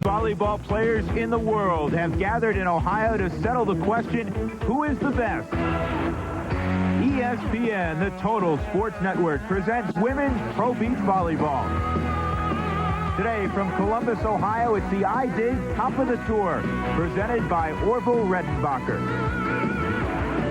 Volleyball players in the world have gathered in Ohio to settle the question, who is the best? ESPN, the Total Sports Network, presents Women's Pro Beach Volleyball. Today from Columbus, Ohio, it's the iDig Top of the Tour, presented by Orville Redenbacher.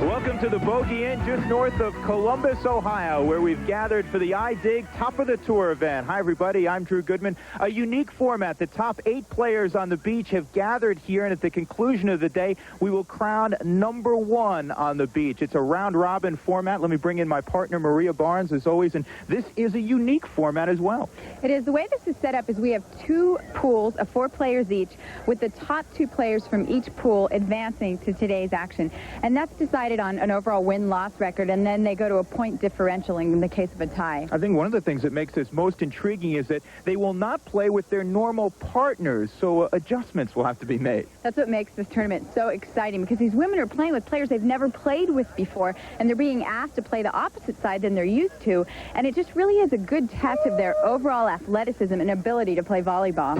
Welcome to the Bogey Inn just north of Columbus, Ohio, where we've gathered for the iDig Top of the Tour event. Hi, everybody. I'm Drew Goodman. A unique format. The top 8 players on the beach have gathered here, and at the conclusion of the day, we will crown number 1 on the beach. It's a round-robin format. Let me bring in my partner, Maria Barnes, as always, and this is a unique format as well. It is. The way this is set up is we have 2 pools of 4 players each, with the top 2 players from each pool advancing to today's action. And that's decided on an overall win-loss record, and then they go to a point differential in the case of a tie. I think one of the things that makes this most intriguing is that they will not play with their normal partners, so adjustments will have to be made. That's what makes this tournament so exciting, because these women are playing with players they've never played with before, and they're being asked to play the opposite side than they're used to, and it just really is a good test of their overall athleticism and ability to play volleyball.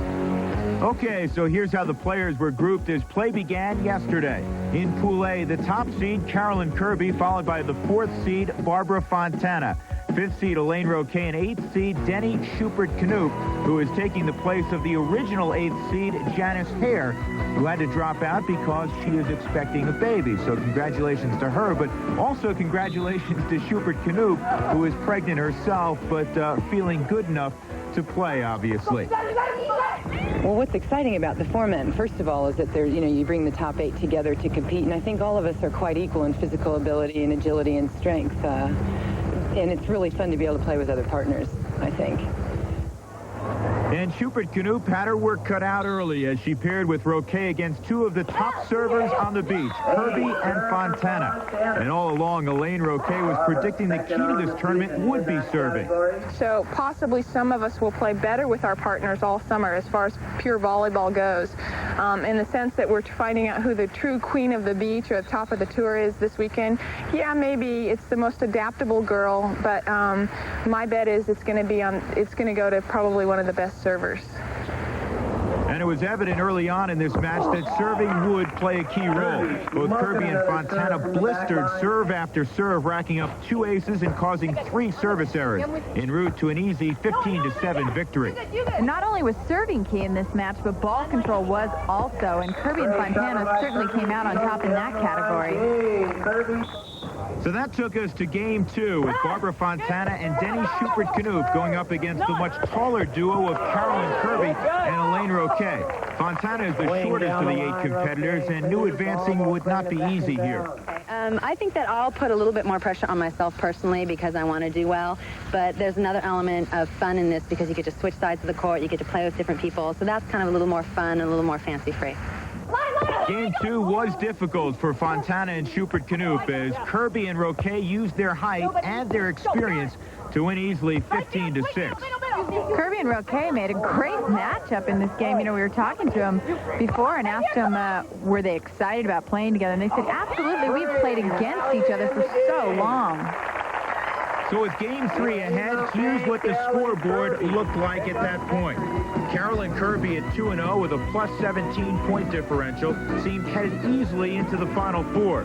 Okay, so here's how the players were grouped as play began yesterday. In Pool A, the top seed, Carolyn Kirby, followed by the 4th seed, Barbara Fontana. 5th seed, Elaine Roquet, and 8th seed, Denny Schubert-Knoop, who is taking the place of the original 8th seed, Janice Hare, who had to drop out because she is expecting a baby. So congratulations to her, but also congratulations to Schubert-Knoop, who is pregnant herself, but feeling good enough to play, obviously. Well, what's exciting about the format, first of all, is that you bring the top 8 together to compete, and I think all of us are quite equal in physical ability and agility and strength, and it's really fun to be able to play with other partners, I think. And Schubert-Knoop had her work cut out early as she paired with Roquet against 2 of the top servers on the beach, Kirby and Fontana. And all along, Elaine Roquet was predicting the key to this tournament would be serving. So possibly some of us will play better with our partners all summer as far as pure volleyball goes, in the sense that we're finding out who the true queen of the beach or the top of the tour is this weekend. Yeah, maybe it's the most adaptable girl, but my bet is it's going to go to probably one of the best servers. And it was evident early on in this match that serving would play a key role. Both Kirby and Fontana blistered serve after serve, racking up 2 aces and causing 3 service errors, en route to an easy 15-7 victory. And not only was serving key in this match, but ball control was also, and Kirby and Fontana certainly came out on top in that category. So that took us to Game 2 with Barbara Fontana and Denny Schubert-Knoop going up against the much taller duo of Carolyn Kirby and Elaine Roquet. Fontana is the shortest of the 8 competitors and knew advancing would not be easy here. I think that I'll put a little bit more pressure on myself personally because I want to do well, but there's another element of fun in this because you get to switch sides of the court, you get to play with different people, so that's kind of a little more fun and a little more fancy-free. Game 2 was difficult for Fontana and Schubert-Knoop as Kirby and Roquet used their height and their experience to win easily 15-6. Kirby and Roquet made a great matchup in this game. We were talking to them before and asked them, were they excited about playing together? And they said, absolutely, we've played against each other for so long. So with Game 3 ahead, here's what the scoreboard looked like at that point. Carolyn Kirby at 2-0 with a plus 17 point differential seemed headed easily into the Final Four.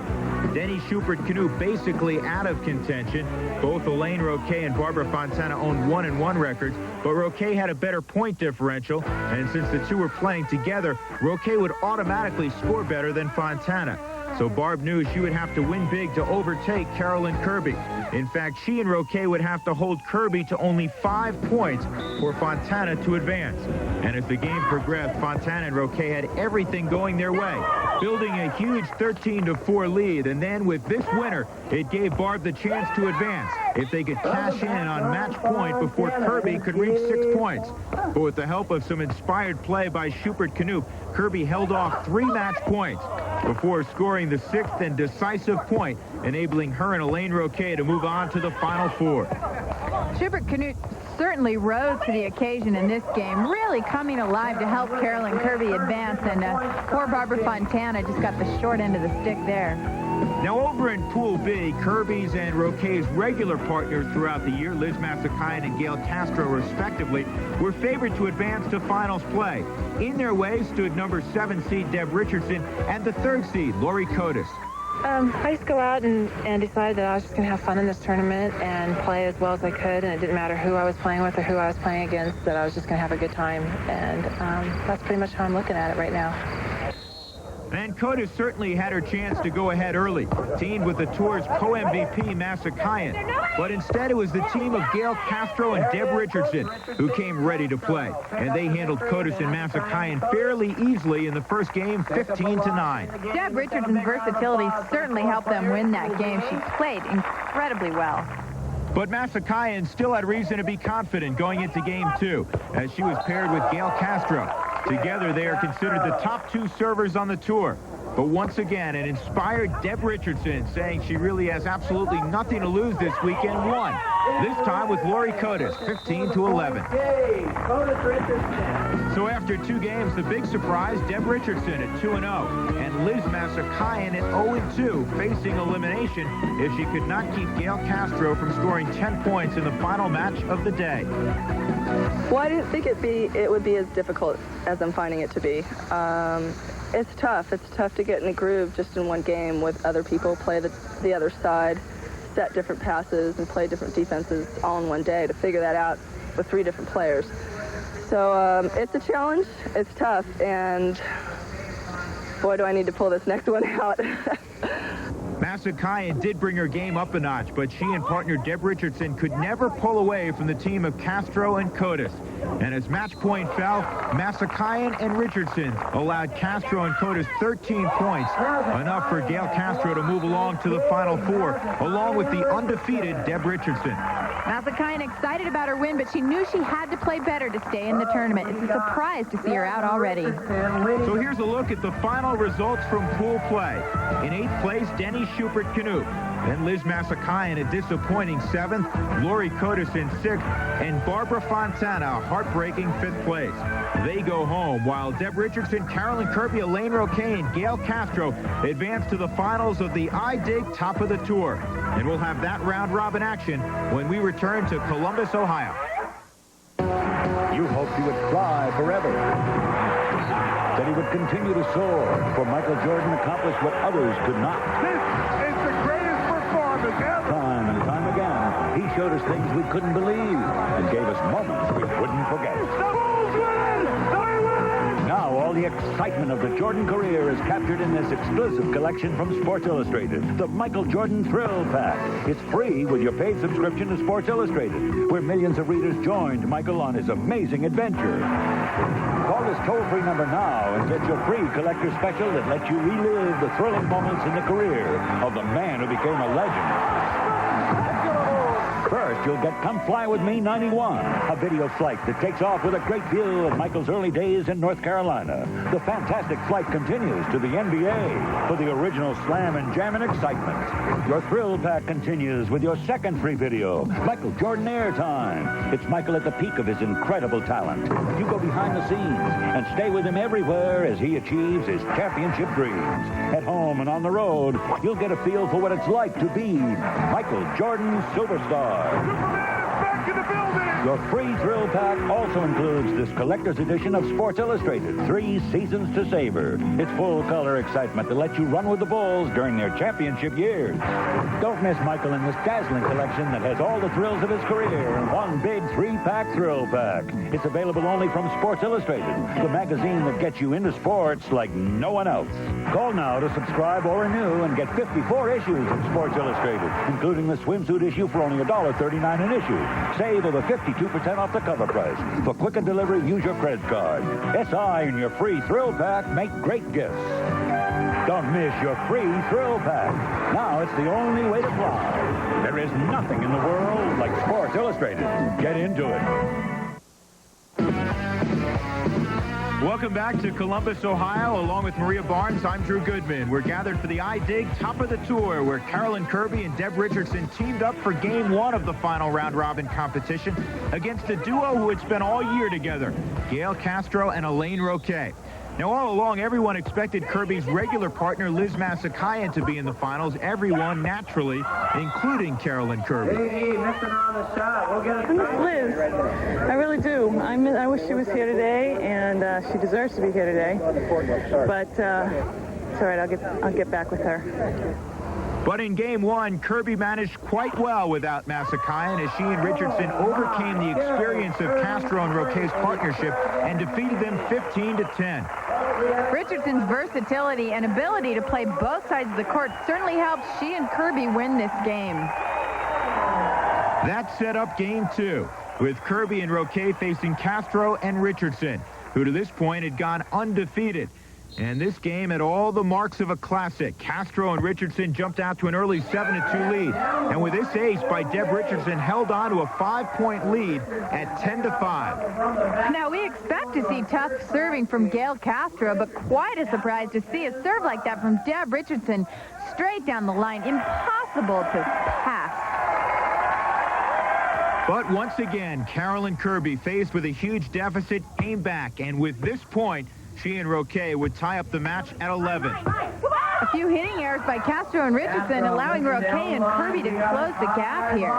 Denny Schubert-Knoop basically out of contention. Both Elaine Roquet and Barbara Fontana own 1-1 records, but Roquet had a better point differential, and since the 2 were playing together, Roquet would automatically score better than Fontana. So Barb knew she would have to win big to overtake Carolyn Kirby. In fact, she and Roquet would have to hold Kirby to only 5 points for Fontana to advance. And as the game progressed, Fontana and Roquet had everything going their way, building a huge 13-4 lead. And then with this winner, it gave Barb the chance to advance if they could cash in on match point before Kirby could reach 6 points. But with the help of some inspired play by Schubert-Knoop, Kirby held off 3 match points before scoring the 6th and decisive point, enabling her and Elaine Roquet to move on to the Final Four. Schubert-Knoop certainly rose to the occasion in this game, really coming alive to help Carolyn Kirby advance, and poor Barbara Fontana just got the short end of the stick there. Now over in Pool B, Kirby's and Roquet's regular partners throughout the year, Liz Massakayan and Gail Castro respectively, were favored to advance to finals play. In their way stood number 7 seed Deb Richardson and the 3rd seed Lori Kotis. I just go out and decided that I was just going to have fun in this tournament and play as well as I could, and it didn't matter who I was playing with or who I was playing against, that I was just going to have a good time, and that's pretty much how I'm looking at it right now. And Kotis certainly had her chance to go ahead early, teamed with the tour's co-MVP Massakayan. But instead it was the team of Gail Castro and Deb Richardson who came ready to play. And they handled Kotis and Massakayan fairly easily in the first game, 15-9. Deb Richardson's versatility certainly helped them win that game. She played incredibly well. But Massakayan still had reason to be confident going into Game 2, as she was paired with Gail Castro. Together, they are considered the top 2 servers on the tour. But once again, an inspired Deb Richardson, saying she really has absolutely nothing to lose this weekend, won. This time with Lori Kotis, 15-11. So after 2 games, the big surprise, Deb Richardson at 2-0, and Liz Massakayan at 0-2, facing elimination if she could not keep Gail Castro from scoring 10 points in the final match of the day. Well, I didn't think it would be as difficult as I'm finding it to be. It's tough. It's tough to get in a groove just in one game with other people, play the other side, set different passes, and play different defenses all in one day to figure that out with 3 different players. So it's a challenge. It's tough, and boy, do I need to pull this next one out. Massakayan did bring her game up a notch, but she and partner Deb Richardson could never pull away from the team of Castro and Kotis. And as match point fell, Massakayan and Richardson allowed Castro and Kotis 13 points, enough for Gail Castro to move along to the Final 4, along with the undefeated Deb Richardson. Massakayan excited about her win, but she knew she had to play better to stay in the tournament. It's a surprise to see her out already. So here's a look at the final results from pool play. In 8th place, Denny Schubert-Knut. Then Liz Massakayan, a disappointing 7th. Lori Kotis in 6th. And Barbara Fontana, a heartbreaking 5th place. They go home, while Deb Richardson, Carolyn Kirby, Elaine Roquet, and Gail Castro advance to the finals of the iDig Top of the Tour. And we'll have that round-robin action when we return to Columbus, Ohio. You hoped he would fly forever, that he would continue to soar, for Michael Jordan accomplished what others could not. This is the greatest performance ever. Time and time again, he showed us things we couldn't believe and gave us moments we wouldn't forget. The Bulls win! They win! Now all the excitement of the Jordan career is captured in this exclusive collection from Sports Illustrated, the Michael Jordan Thrill Pack. It's free with your paid subscription to Sports Illustrated, where millions of readers joined Michael on his amazing adventure. Call this toll-free number now and get your free collector special that lets you relive the thrilling moments in the career of the man who became a legend. First, you'll get Come Fly With Me 91, a video flight that takes off with a great view of Michael's early days in North Carolina. The fantastic flight continues to the NBA for the original slam and jam and excitement. Your thrill pack continues with your second free video, Michael Jordan Airtime. It's Michael at the peak of his incredible talent. You go behind the scenes and stay with him everywhere as he achieves his championship dreams. At home and on the road, you'll get a feel for what it's like to be Michael Jordan Superstar. Back to the building! Your free thrill pack also includes this collector's edition of Sports Illustrated, 3 Seasons to Savor. It's full-color excitement that lets you run with the Bulls during their championship years. Don't miss Michael in this dazzling collection that has all the thrills of his career in one big 3-pack thrill pack. It's available only from Sports Illustrated, the magazine that gets you into sports like no one else. Call now to subscribe or renew and get 54 issues of Sports Illustrated, including the swimsuit issue for only $1.39 an issue. Save over 52% off the cover price. For quicker delivery, use your credit card. SI and your free thrill pack make great gifts. Don't miss your free thrill pack. Now it's the only way to fly. There is nothing in the world like Sports Illustrated. Get into it. Welcome back to Columbus, Ohio. Along with Maria Barnes, I'm Drew Goodman. We're gathered for the iDig Top of the Tour, where Carolyn Kirby and Deb Richardson teamed up for Game 1 of the final round-robin competition against a duo who had spent all year together, Gail Castro and Elaine Roquet. Now, all along, everyone expected Kirby's regular partner, Liz Masakayan, to be in the finals. Everyone, naturally, including Carolyn Kirby. I miss Liz. I really do. I wish she was here today, and she deserves to be here today. But it's all right. I'll get back with her. But in Game 1, Kirby managed quite well without Masakayan as she and Richardson overcame the experience of Castro and Roquet's partnership and defeated them 15-10. Richardson's versatility and ability to play both sides of the court certainly helped she and Kirby win this game. That set up Game 2, with Kirby and Roquet facing Castro and Richardson, who to this point had gone undefeated. And this game had all the marks of a classic. Castro and Richardson jumped out to an early 7-2 lead. And with this ace by Deb Richardson, held on to a 5-point lead at 10-5. Now, we expect to see tough serving from Gail Castro, but quite a surprise to see a serve like that from Deb Richardson straight down the line. Impossible to pass. But once again, Carolyn Kirby, faced with a huge deficit, came back. And with this point, she and Roquet would tie up the match at 11. A few hitting errors by Castro and Richardson, allowing Roquet and Kirby to close the gap here.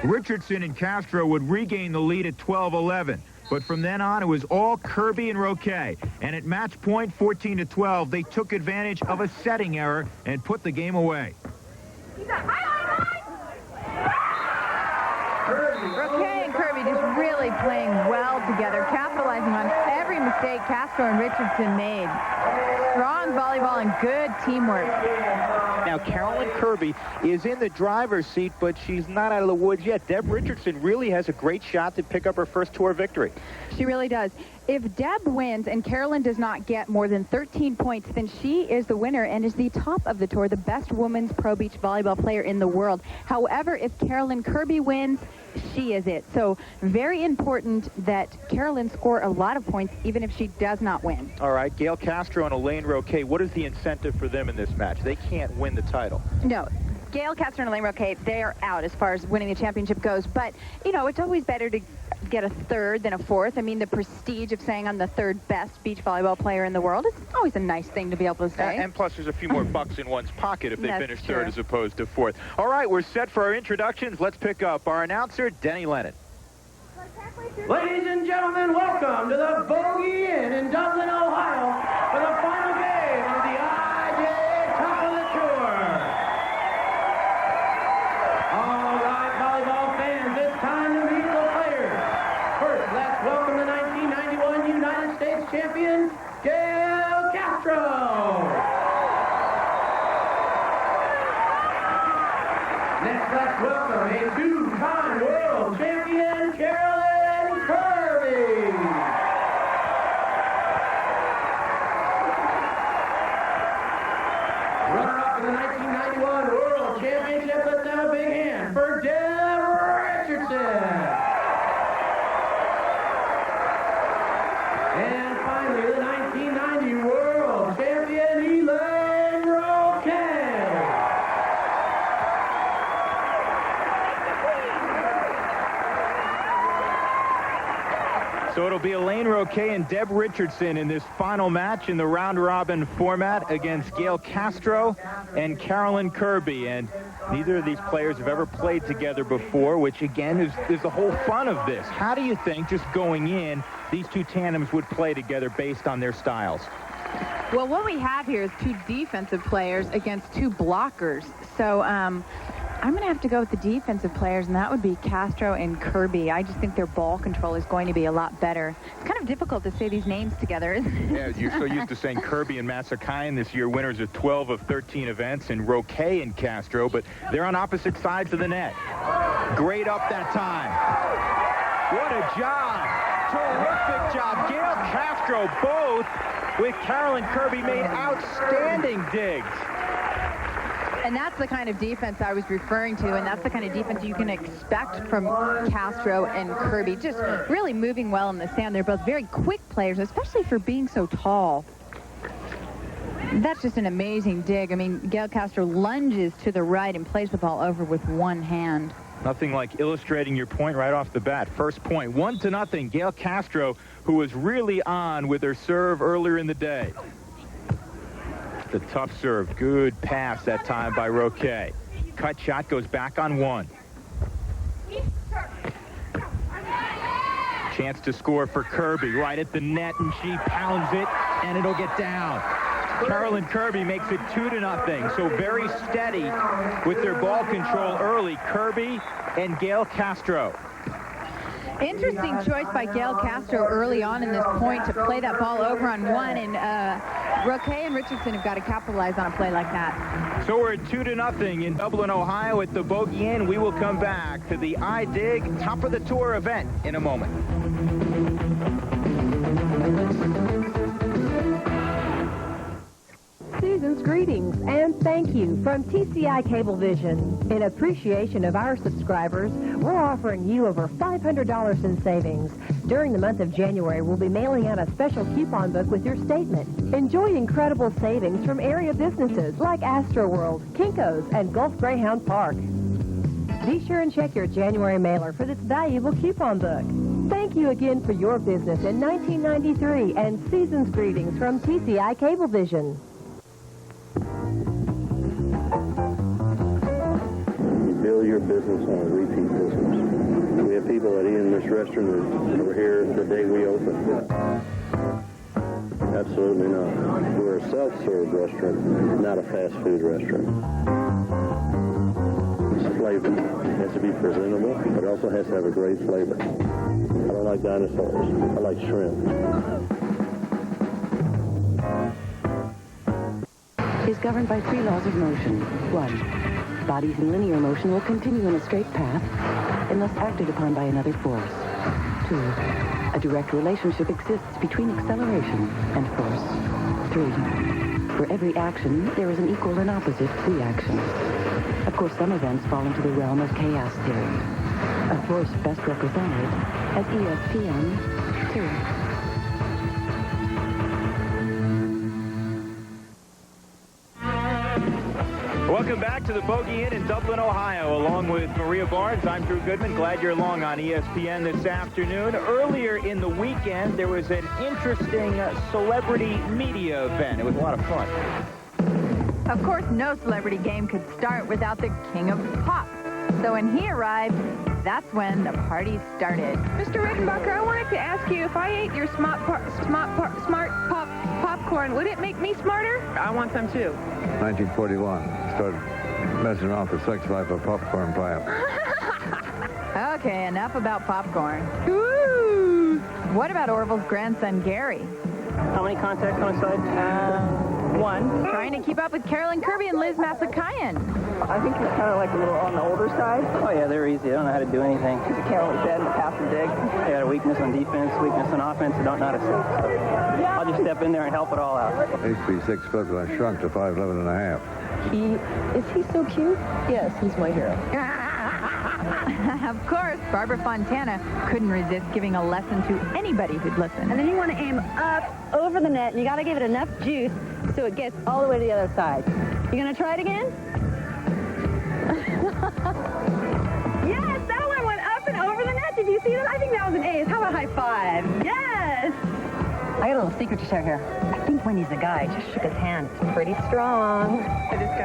Richardson and Castro would regain the lead at 12-11. But from then on, it was all Kirby and Roquet. And at match point 14-12, they took advantage of a setting error and put the game away. Roquet and Kirby just really playing well together, capitalizing on every mistake Castro and Richardson made. Strong volleyball and good teamwork. Now, Carolyn Kirby is in the driver's seat, but she's not out of the woods yet. Deb Richardson really has a great shot to pick up her first tour victory. She really does. If Deb wins and Carolyn does not get more than 13 points, then she is the winner and is the top of the tour, the best women's pro beach volleyball player in the world. However, if Carolyn Kirby wins, she is it. So very important that Carolyn score a lot of points even if she does not win. All right, Gail Castro and Elaine Roquet, what is the incentive for them in this match? They can't win the title. No. Gail Castro and Elaine Roquet, they are out as far as winning the championship goes. But, you know, it's always better to get a third than a fourth. I mean, the prestige of saying I'm the third best beach volleyball player in the world is always a nice thing to be able to say. And plus, there's a few more bucks in one's pocket if they That's finish true. third as opposed to fourth. All right, we're set for our introductions. Let's pick up our announcer, Denny Lennon. Ladies and gentlemen, welcome to the Bogey Inn in Dublin, Ohio, for the final game of the IJ Top of the Tour. All right, volleyball fans, it's time to meet the players. First, let's welcome the 1991 United States champion, Gail Castro. Next, let's welcome a two-time world champion, Carolyn Kirby. Runner-up in the 1991 World Championship, let's have a big hand for Deb Richardson. And finally, the 1990 World Champion, Elaine Roquet. So it'll be Elaine Roquet and Deb Richardson in this final match in the round-robin format against Gail Castro and Carolyn Kirby. And neither of these players have ever played together before, which, again, is the whole fun of this. How do you think, just going in, these two tandems would play together based on their styles? Well, what we have here is two defensive players against two blockers. So I'm going to have to go with the defensive players, and that would be Castro and Kirby. I just think their ball control is going to be a lot better. It's kind of difficult to say these names together, isn't it? Yeah, you're so used to saying Kirby and Masakayan this year, winners of 12 of 13 events, and Roquet and Castro, but they're on opposite sides of the net. Great up that time. What a job. Terrific job. Gail Castro, both with Carolyn Kirby, made outstanding digs. And that's the kind of defense I was referring to, and that's the kind of defense you can expect from Castro and Kirby. Just really moving well in the sand. They're both very quick players, especially for being so tall. That's just an amazing dig. I mean, Gail Castro lunges to the right and plays the ball over with one hand. Nothing like illustrating your point right off the bat. First point, 1-0. Gail Castro, who was really on with her serve earlier in the day. The tough serve. Good pass that time by Roque. Cut shot goes back on one. Chance to score for Kirby right at the net, and she pounds it, and it'll get down. Carolyn Kirby makes it 2-0. So very steady with their ball control early. Kirby and Gail Castro. Interesting choice by Gail Castro early on in this point to play that ball over on one, and Roque and Richardson have got to capitalize on a play like that. So we're at 2-0 in Dublin, Ohio at the Bogey Inn. We will come back to the iDig Top of the Tour event in a moment. Season's greetings and thank you from TCI Cablevision. In appreciation of our subscribers, we're offering you over $500 in savings. During the month of January, we'll be mailing out a special coupon book with your statement. Enjoy incredible savings from area businesses like Astroworld, Kinko's, and Gulf Greyhound Park. Be sure and check your January mailer for this valuable coupon book. Thank you again for your business in 1993 and season's greetings from TCI Cablevision. Build your business on a repeat business. We have people that eat in this restaurant that were here the day we opened. Absolutely not. We're a self-serve restaurant, not a fast food restaurant. It's flavor. It has to be presentable, but it also has to have a great flavor. I don't like dinosaurs. I like shrimp. Is governed by 3 laws of motion. 1. Bodies in linear motion will continue in a straight path unless acted upon by another force. 2. A direct relationship exists between acceleration and force. 3. For every action, there is an equal and opposite reaction. Of course, some events fall into the realm of chaos theory. A force best represented as ESPN 2. Welcome back to the Bogey Inn in Dublin, Ohio. Along with Maria Barnes, I'm Drew Goodman. Glad you're along on ESPN this afternoon. Earlier in the weekend, there was an interesting celebrity media event. It was a lot of fun. Of course, no celebrity game could start without the king of pop. So when he arrived, that's when the party started. Mr. Rickenbacker, I wanted to ask you, if I ate your smart popcorn, would it make me smarter? I want some too. 1941. Started messing around with the sex life of popcorn plant. Okay, enough about popcorn. Ooh. What about Orville's grandson, Gary? How many contacts on the side? 1. Trying to keep up with Carolyn Kirby and Liz Massakayan. I think he's kind of like a little on the older side. Oh, yeah, they're easy. They don't know how to do anything. Because Carolyn's dead in the pass and dig. They got a weakness on defense, weakness on offense. They don't know how to set. So I'll just step in there and help it all out. He used to be 6 foot, but I shrunk to 5'11 and a half. Is he so cute? Yes, he's my hero. Of course, Barbara Fontana couldn't resist giving a lesson to anybody who'd listen. And then you want to aim up over the net, and you got to give it enough juice so it gets all the way to the other side. You going to try it again? Yes, that one went up and over the net. Did you see that? I think that was an ace. How about a high five? Yes! I got a little secret to share here. I think Wendy's the guy. Just shook his hand. It's pretty strong.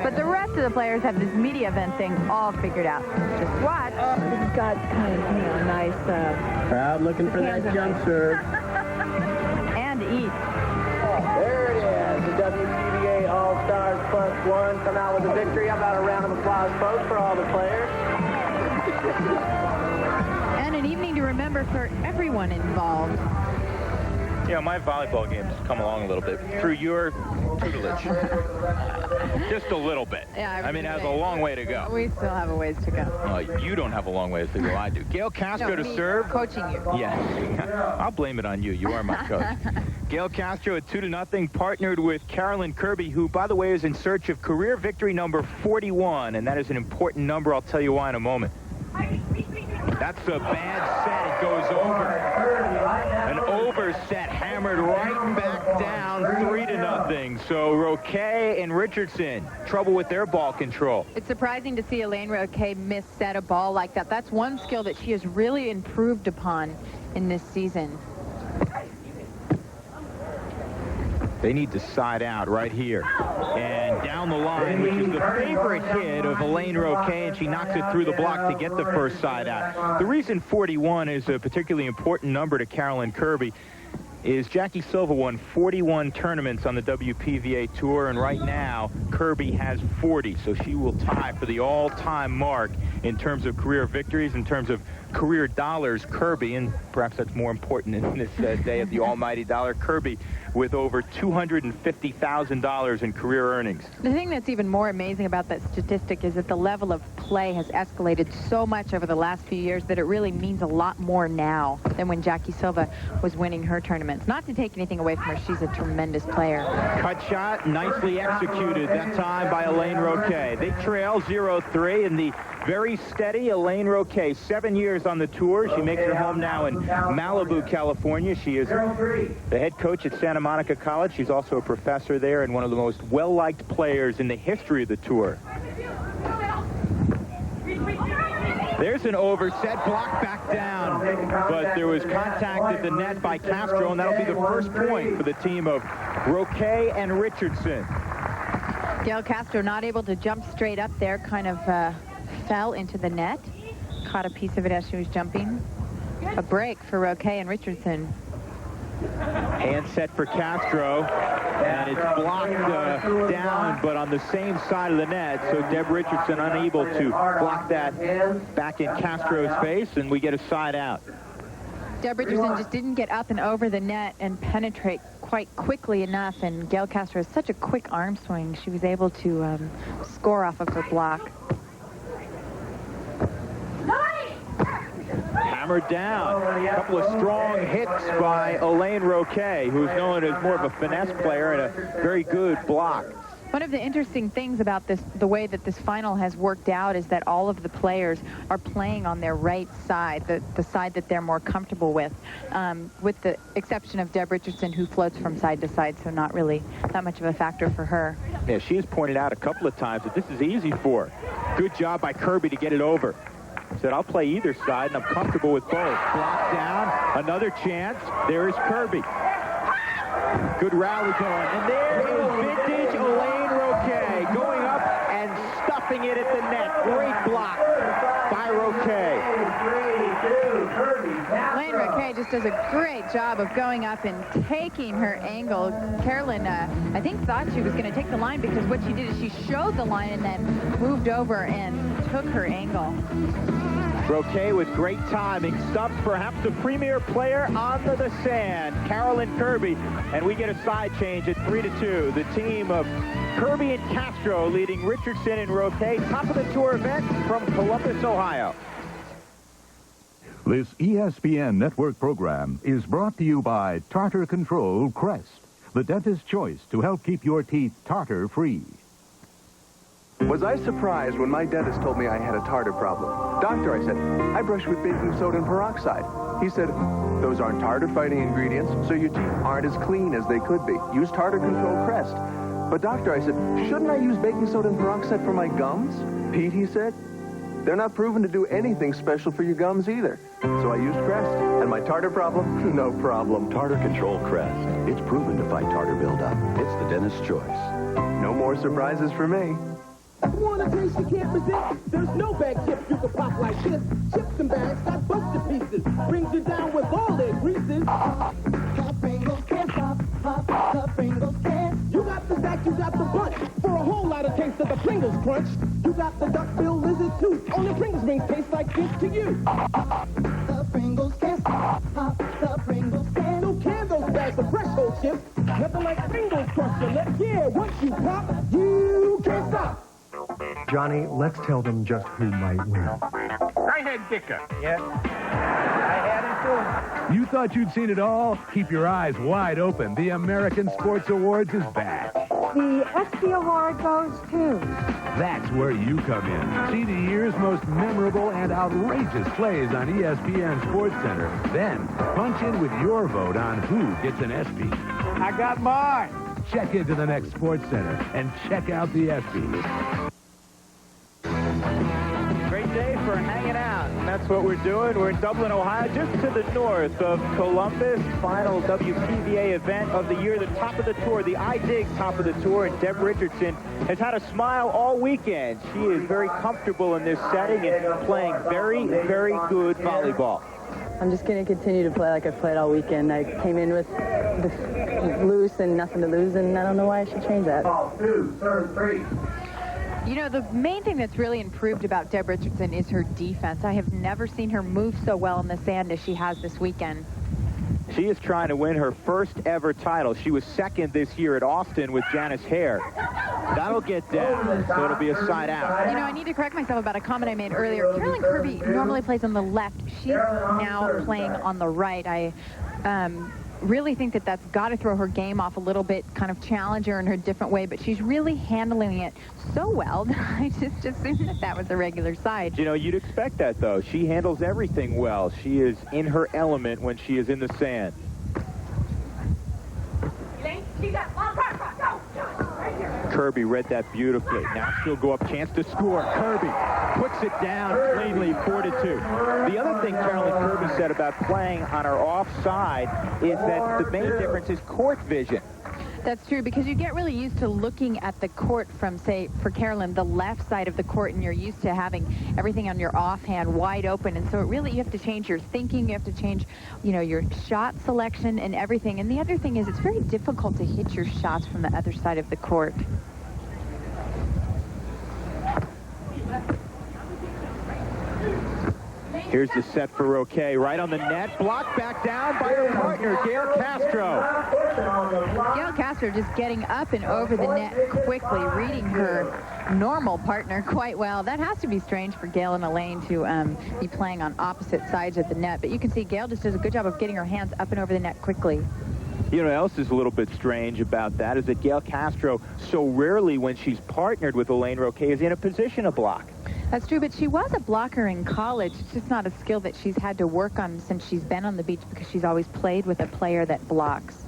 But the rest of the players have this media event thing all figured out. Just watch. He's got kind of, a nice... Crowd looking for that jump serve. And eat. There it is. The WPVA All-Stars +1 come out with a victory. How about a round of applause, folks, for all the players? And an evening to remember for everyone involved. You know, my volleyball games come along a little bit through your tutelage. Just a little bit. Yeah, I mean, it has a long way to go. We still have a ways to go. You don't have a long ways to go. I do. Gail Castro to serve. Coaching you. Yeah. I'll blame it on you. You are my coach. Gail Castro at 2-0, partnered with Carolyn Kirby, who, by the way, is in search of career victory number 41, and that is an important number. I'll tell you why in a moment. That's a bad set. It goes over. An over set hammered right back down, 3-0. things. So Roquet and Richardson, trouble with their ball control. It's surprising to see Elaine Roquet misset a ball like that. That's one skill that she has really improved upon in this season. They need to side out right here. And down the line, which is the favorite hit of Elaine Roquet, and she knocks it through the block to get the first side out. The reason 41 is a particularly important number to Carolyn Kirby is Jackie Silva won 41 tournaments on the WPVA Tour, and right now Kirby has 40, so she will tie for the all-time mark in terms of career victories, in terms of career dollars. Kirby, and perhaps that's more important in this day of the almighty dollar, Kirby with over $250,000 in career earnings. The thing that's even more amazing about that statistic is that the level of play has escalated so much over the last few years that it really means a lot more now than when Jackie Silva was winning her tournaments. Not to take anything away from her, she's a tremendous player. Cut shot, nicely executed that time by Elaine Roquet. They trail 0-3 in the very steady Elaine Roquet. 7 years on the tour. She makes her home now in Malibu, California. She is the head coach at Santa Monica College. She's also a professor there and one of the most well-liked players in the history of the tour. There's an overset, block back down, but there was contact at the net by Castro, and that'll be the first point for the team of Roquet and Richardson. Gail Castro not able to jump straight up there, kind of fell into the net, caught a piece of it as she was jumping. A break for Roquet and Richardson. Hand set for Castro, and it's blocked down, but on the same side of the net, so Deb Richardson unable to block that back in Castro's face, and we get a side out. Deb Richardson just didn't get up and over the net and penetrate quite quickly enough, and Gail Castro has such a quick arm swing. She was able to score off of her block. Hammered down. A couple of strong hits by Elaine Roquet, who's known as more of a finesse player and a very good block. One of the interesting things about this, the way that this final has worked out, is that all of the players are playing on their right side, the side that they're more comfortable with the exception of Deb Richardson, who floats from side to side, so not really that much of a factor for her. Yeah, she has pointed out a couple of times that this is easy for her. Good job by Kirby to get it over. Said, I'll play either side, and I'm comfortable with both. Block down, another chance. There is Kirby. Good rally going. And there is vintage Elaine Roquet going up and stuffing it at the net. Great block by Roquet. Elaine Roquet just does a great job of going up and taking her angle. Carolyn, I think, thought she was going to take the line, because what she did is she showed the line and then moved over and took her angle. Roquet with great timing, stuffed perhaps the premier player onto the sand, Carolyn Kirby, and we get a side change at 3-2. The team of Kirby and Castro leading Richardson and Roquet, top of the tour event from Columbus, Ohio. This ESPN network program is brought to you by Tartar Control Crest, the dentist's choice to help keep your teeth tartar-free. Was I surprised when my dentist told me I had a tartar problem? Doctor, I said, I brush with baking soda and peroxide. He said, those aren't tartar-fighting ingredients, so your teeth aren't as clean as they could be. Use Tartar Control Crest. But doctor, I said, shouldn't I use baking soda and peroxide for my gums? Pete, he said, they're not proven to do anything special for your gums either. So I used Crest, and my tartar problem, no problem. Tartar Control Crest. It's proven to fight tartar buildup. It's the dentist's choice. No more surprises for me. Want a taste you can't resist? There's no bag chips you can pop like this. Chips and bags got busted pieces. Brings you down with all their greases. Pringles can't pop, Pringles can't. You got the stack, you got the bunch. For a whole lot of taste of the Pringles crunch. You got the duck-bill lizard too. Only Pringles rings taste like this to you. The Pringles can't pop, the Pringles can't. So can those bags of fresh whole chips. Nothing like Pringles crunch your lips. Yeah, once you pop, you can't stop. Johnny, let's tell them just who might win. I had Dicker. Yeah. I had him too. You thought you'd seen it all? Keep your eyes wide open. The American Sports Awards is back. The ESPY Award goes to... That's where you come in. See the year's most memorable and outrageous plays on ESPN Sports Center. Then punch in with your vote on who gets an ESPY. I got mine. check into the next sports center and check out the ESPYs. Great day for hanging out, and that's what we're doing. We're in Dublin, Ohio, just to the north of Columbus. Final WPVA event of the year, the top of the tour, the I-Dig top of the tour, and Deb Richardson has had a smile all weekend. She is very comfortable in this setting and playing very, very good volleyball. I'm just going to continue to play like I've played all weekend. I came in with loose and nothing to lose, and I don't know why I should change that. Ball 2, serve 3. You know, the main thing that's really improved about Deb Richardson is her defense. I have never seen her move so well in the sand as she has this weekend. She is trying to win her first ever title. She was second this year at Austin with Janice Hare. That'll get down, so it'll be a side out. You know, I need to correct myself about a comment I made earlier. Carolyn Kirby normally plays on the left. She's now playing on the right. I really think that that's got to throw her game off a little bit, kind of challenge her in her different way, but she's really handling it so well that I just assumed that that was a regular side. You know, you'd expect that, though. She handles everything well. She is in her element when she is in the sand. Kirby read that beautifully. Now she'll go up, chance to score. Kirby puts it down cleanly, 4-2. The other thing Carolyn Kirby said about playing on her offside is that the main difference is court vision. That's true, because you get really used to looking at the court from, say, for Carolyn, the left side of the court, and you're used to having everything on your offhand wide open. And so it really, you have to change your thinking, you have to change, you know, your shot selection and everything. And the other thing is it's very difficult to hit your shots from the other side of the court. Here's the set for Roque, right on the net, blocked back down by her partner, Gail Castro. Gail Castro just getting up and over the net quickly, reading her normal partner quite well. That has to be strange for Gail and Elaine to be playing on opposite sides of the net, but you can see Gail just does a good job of getting her hands up and over the net quickly. You know what else is a little bit strange about that is that Gail Castro so rarely when she's partnered with Elaine Roque is in a position to block. That's true, but she was a blocker in college. It's just not a skill that she's had to work on since she's been on the beach because she's always played with a player that blocks.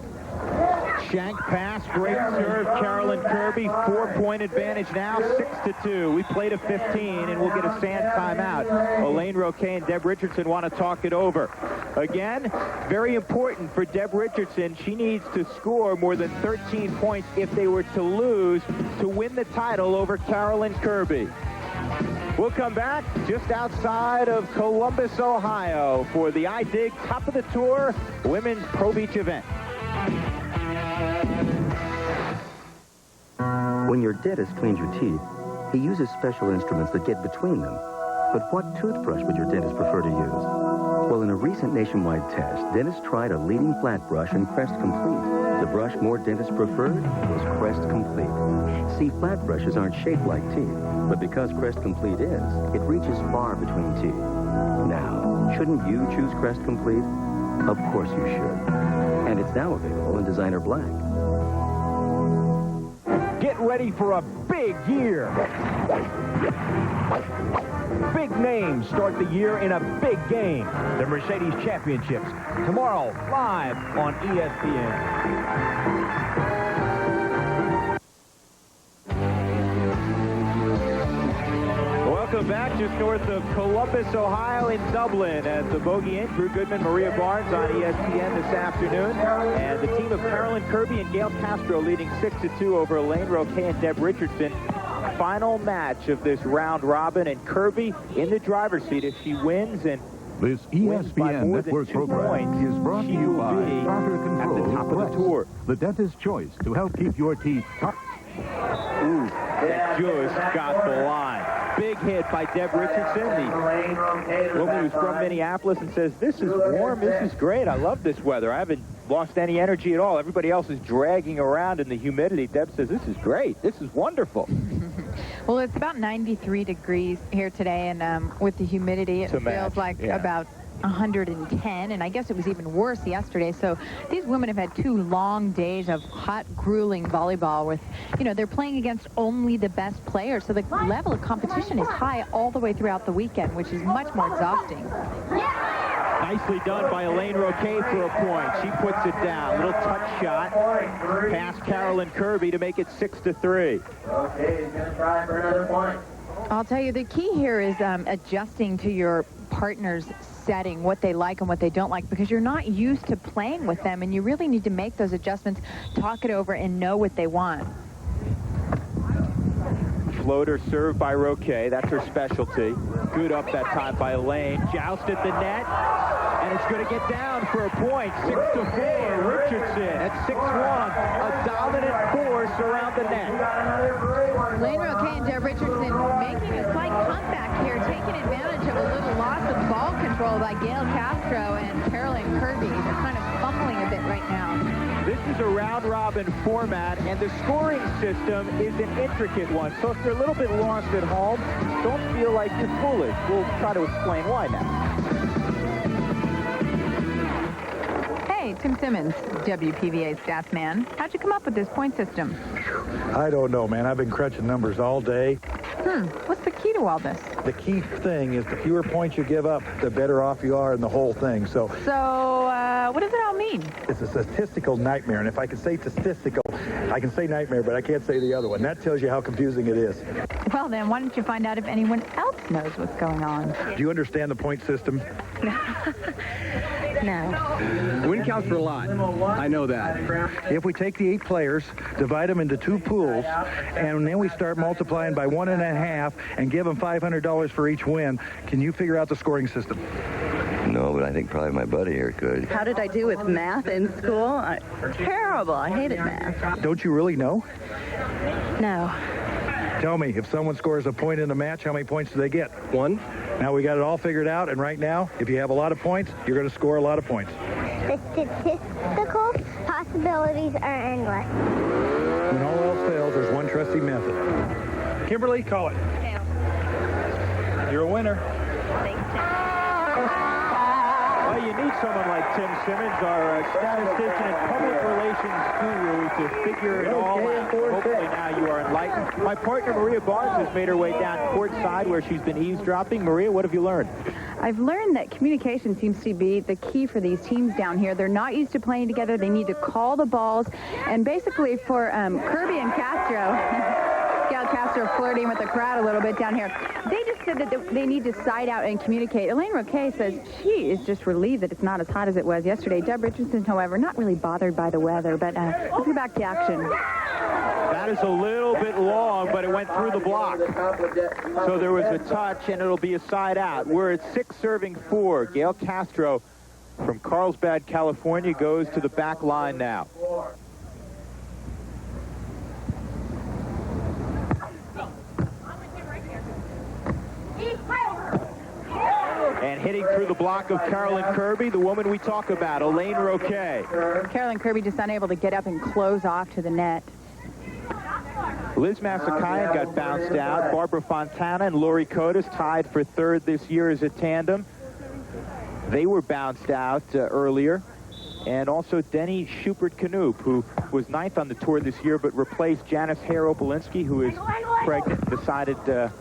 Shank pass, great serve, Carolyn Kirby, 4-point advantage now, 6-2. We played a 15, and we'll get a sand timeout. Elaine Roque and Deb Richardson want to talk it over. Again, very important for Deb Richardson. She needs to score more than 13 points if they were to lose to win the title over Carolyn Kirby. We'll come back just outside of Columbus, Ohio for the I-Dig Top of the Tour Women's Pro Beach event. When your dentist cleans your teeth, he uses special instruments that get between them. But what toothbrush would your dentist prefer to use? Well, in a recent nationwide test, dentists tried a leading flat brush and Crest Complete. The brush more dentists preferred was Crest Complete. See, flat brushes aren't shaped like teeth, but because Crest Complete is, it reaches far between teeth. Now, shouldn't you choose Crest Complete? Of course you should. And it's now available in designer black. Get ready for a big year. Big names start the year in a big game. The Mercedes Championships. Tomorrow, live on ESPN. Welcome back just north of Columbus, Ohio in Dublin at the Bogey Inn. Drew Goodman, Maria Barnes on ESPN this afternoon. And the team of Carolyn Kirby and Gail Castro leading 6-2 over Elaine Roque and Deb Richardson. Final match of this round robin, and Kirby in the driver's seat if she wins and this ESPN Network program is brought to you by Tartar Control at the top of the tour. The dentist's choice to help keep your teeth top. Ooh, that just got the line. Big hit by Deb Richardson, the woman who's from Minneapolis, and says, this is warm, this is great, I love this weather. I haven't lost any energy at all. Everybody else is dragging around in the humidity. Deb says, this is great, this is wonderful. Well, it's about 93 degrees here today, and with the humidity, it feels like about 110, and I guess it was even worse yesterday. So these women have had 2 long days of hot, grueling volleyball with, you know, they're playing against only the best players. So the level of competition is high all the way throughout the weekend, which is much more exhausting. Nicely done by Elaine Roquet for a point. She puts it down. Little touch shot past Carolyn Kirby to make it 6-3. Okay, he's going to try for another point. I'll tell you, the key here is adjusting to your partner's setting, what they like and what they don't like, because you're not used to playing with them, and you really need to make those adjustments, talk it over, and know what they want. Floater served by Roquet. That's her specialty. Good up that time by Elaine. Joust at the net. And it's going to get down for a point. 6-4. Richardson at 6-1. A dominant force around the net. Elaine Roquet and Deb Richardson making a slight comeback here, taking advantage of a little loss of ball control by Gail Castro and Carolyn Kirby. They're kind of fumbling a bit right now. This is a round-robin format, and the scoring system is an intricate one. So if you're a little bit lost at home, don't feel like you're foolish. We'll try to explain why now. Hey, Tim Simmons, WPVA stats man. How'd you come up with this point system? I don't know, man. I've been crunching numbers all day. What's the key to all this? The key thing is the fewer points you give up, the better off you are in the whole thing. So what does it all mean? It's a statistical nightmare. And if I can say statistical, I can say nightmare, but I can't say the other one. That tells you how confusing it is. Well, then, why don't you find out if anyone else knows what's going on? Do you understand the point system? No. Win counts for a lot. I know that. If we take the 8 players, divide them into 2 pools, and then we start multiplying by 1.5 and give them $500 for each win, can you figure out the scoring system? No, but I think probably my buddy here could. How did I do with math in school? Terrible. I hated math. Don't you really know? No. Tell me, if someone scores a point in a match, how many points do they get? 1. Now we got it all figured out, and right now, if you have a lot of points, you're going to score a lot of points. The statistical possibilities are endless. When all else fails, there's one trusty method. Kimberly, call it. You're a winner. Well, you need someone like Tim Simmons, our statistician and public relations guru, to figure it all out. Hopefully now you are enlightened. My partner, Maria Barnes, has made her way down courtside where she's been eavesdropping. Maria, what have you learned? I've learned that communication seems to be the key for these teams down here. They're not used to playing together. They need to call the balls. And basically for Kirby and Castro... Gail Castro flirting with the crowd a little bit down here. They just said that they need to side out and communicate. Elaine Roquet says she is just relieved that it's not as hot as it was yesterday. Deb Richardson, however, not really bothered by the weather, but let's get back to action. That is a little bit long, but it went through the block. So there was a touch, and it'll be a side out. We're at 6 serving 4. Gail Castro from Carlsbad, California, goes to the back line now. And hitting through the block of Carolyn Kirby, the woman we talk about, Elaine Roquet. Carolyn Kirby just unable to get up and close off to the net. Liz Masakayan got bounced out. Barbara Fontana and Lori Cotis tied for 3rd this year as a tandem. They were bounced out earlier. And also Denny Schubert-Knoop, who was 9th on the tour this year, but replaced Janice Hare-Opolinski, who is pregnant, decided that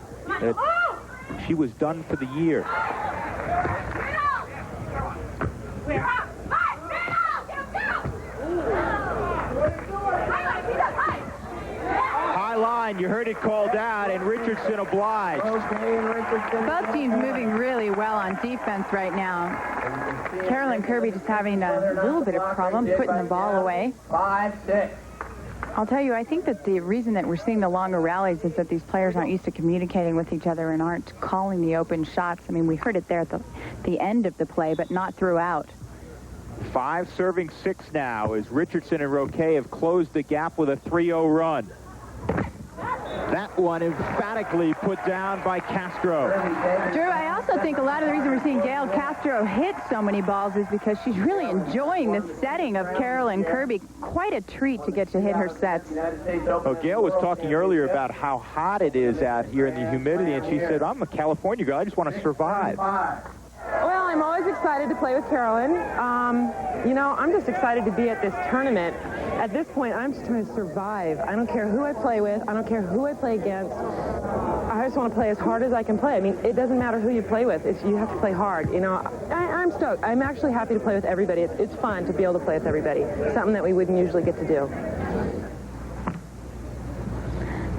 she was done for the year. High line, you heard it called out, and Richardson obliged. Both teams moving really well on defense right now. Carolyn Kirby just having a little bit of problem putting the ball away. 5-6. I'll tell you, I think that the reason that we're seeing the longer rallies is that these players aren't used to communicating with each other and aren't calling the open shots. I mean, we heard it there at the end of the play, but not throughout. 5 serving 6 now as Richardson and Roquet have closed the gap with a 3-0 run. That one emphatically put down by Castro. Drew, I also think a lot of the reason we're seeing Gail Castro hit so many balls is because she's really enjoying the setting of Carolyn Kirby. Quite a treat to get to hit her sets. Well, Gail was talking earlier about how hot it is out here in the humidity, and she said, I'm a California girl. I just want to survive. Well, I'm always excited to play with Carolyn. You know, I'm just excited to be at this tournament. At this point, I'm just trying to survive. I don't care who I play with. I don't care who I play against. I just want to play as hard as I can play. I mean, it doesn't matter who you play with. You have to play hard. You know, I'm stoked. I'm actually happy to play with everybody. It's fun to be able to play with everybody. Something that we wouldn't usually get to do.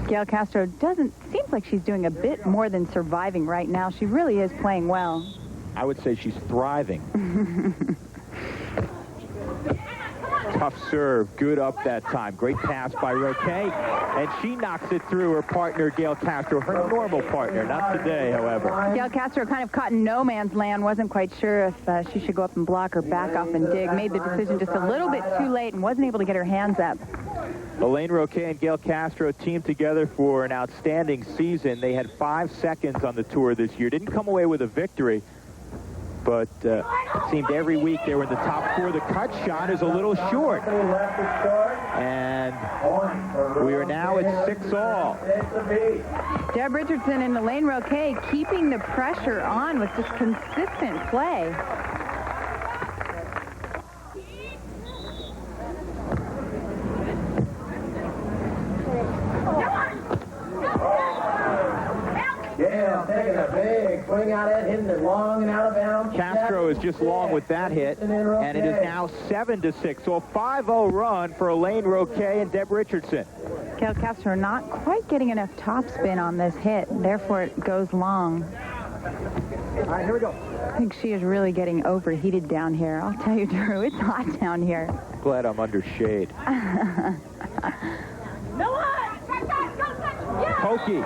Gail Castro seems like she's doing a bit more than surviving right now. She really is playing well. I would say she's thriving. Tough serve, good up that time. Great pass by Roquet, and she knocks it through her partner, Gail Castro, her normal partner. Not today, however. Gail Castro kind of caught in no man's land, wasn't quite sure if she should go up and block or back off and dig. Made the decision just a little bit too late and wasn't able to get her hands up. Elaine Roquet and Gail Castro teamed together for an outstanding season. They had 5 seconds on the tour this year. Didn't come away with a victory, but it seemed every week they were in the top 4. The cut shot is a little short. And we are now at 6-all. Deb Richardson and Elaine Roquet keeping the pressure on with just consistent play. Gail taking a big swing out at hitting it long and out of bounds. Castro is just long with that hit, and it is now 7-6. So a 5-0 run for Elaine Roquet and Deb Richardson. Gail Castro not quite getting enough topspin on this hit, therefore it goes long. All right, here we go. I think she is really getting overheated down here. I'll tell you, Drew, it's hot down here. Glad I'm under shade. Pokey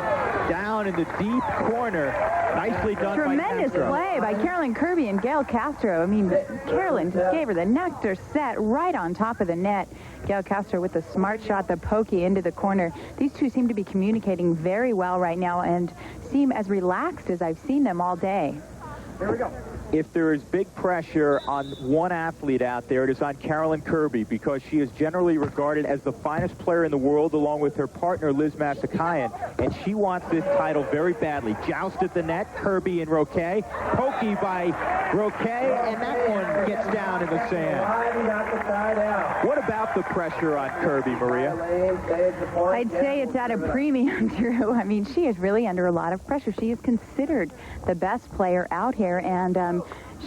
down in the deep corner. Nicely done Tremendous by Castro. play by Carolyn Kirby and Gail Castro. I mean, Carolyn just gave her the nectar set right on top of the net. Gail Castro with the smart shot, the pokey into the corner. These two seem to be communicating very well right now and seem as relaxed as I've seen them all day. Here we go. If there is big pressure on one athlete out there, it is on Carolyn Kirby, because she is generally regarded as the finest player in the world, along with her partner, Liz Masakayan, and she wants this title very badly. Joust at the net, Kirby and Roquet. Pokey by Roquet, and that one gets down in the sand. What about the pressure on Kirby, Maria? I'd say it's at a premium, Drew. I mean, she is really under a lot of pressure. She is considered the best player out here, and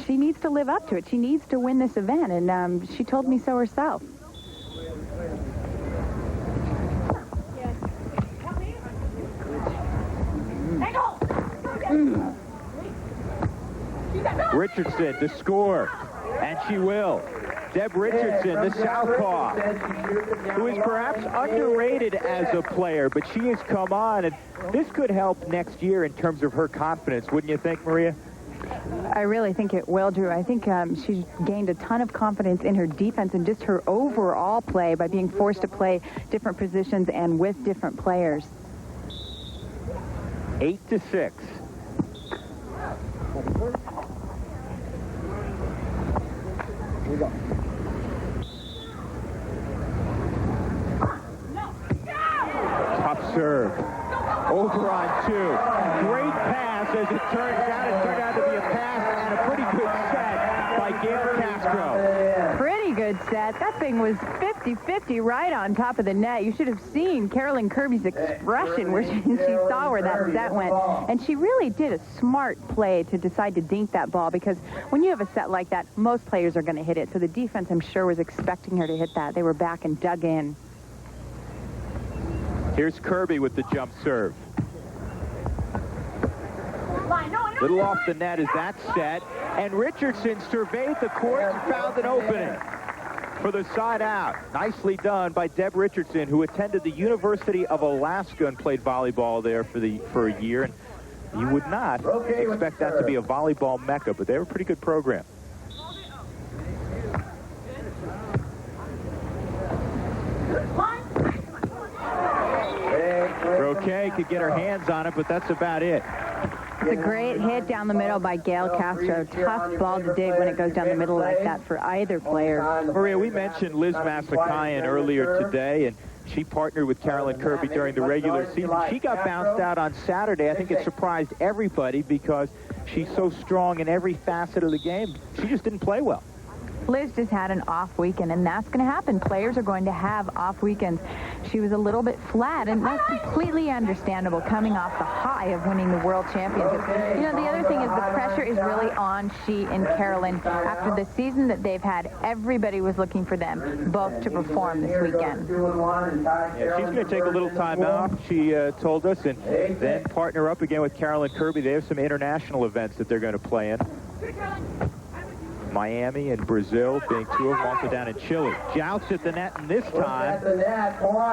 she needs to live up to it. She needs to win this event, and she told me so herself. Richardson to score, and she will. Deb Richardson, the southpaw, who is perhaps underrated as a player, but she has come on, and this could help next year in terms of her confidence, wouldn't you think, Maria? I really think it will, Drew. I think she's gained a ton of confidence in her defense and just her overall play by being forced to play different positions and with different players. 8-6. Here we go. Tough serve. Over on 2. Great pass, as it turned out to be a pass and a pretty good set by Gail Castro. Pretty good set. That thing was 50-50 right on top of the net. You should have seen Carolyn Kirby's expression where she saw where that set went. And she really did a smart play to decide to dink that ball, because when you have a set like that, most players are going to hit it. So the defense, I'm sure, was expecting her to hit that. They were back and dug in. Here's Kirby with the jump serve. Little off the net as that set, and Richardson surveyed the court and found an opening for the side out. Nicely done by Deb Richardson, who attended the University of Alaska and played volleyball there for a year. And you would not expect that to be a volleyball mecca, but they were a pretty good program. Roquet could get her hands on it, but that's about it. It's a great hit down the middle by Gail Castro. Tough ball to dig when it goes down the middle like that for either player. Maria, we mentioned Liz Masakayan earlier today, and she partnered with Carolyn Kirby during the regular season. She got bounced out on Saturday. I think it surprised everybody because she's so strong in every facet of the game. She just didn't play well. Liz just had an off weekend, and that's going to happen. Players are going to have off weekends. She was a little bit flat, and that's completely understandable coming off the high of winning the World Championships. You know, the other thing is the pressure is really on she and Carolyn. After the season that they've had, everybody was looking for them both to perform this weekend. Yeah, she's going to take a little time off, she told us, and then partner up again with Carolyn Kirby. They have some international events that they're going to play in. Miami and Brazil being two of them, also down in Chile. Jouts at the net, and this time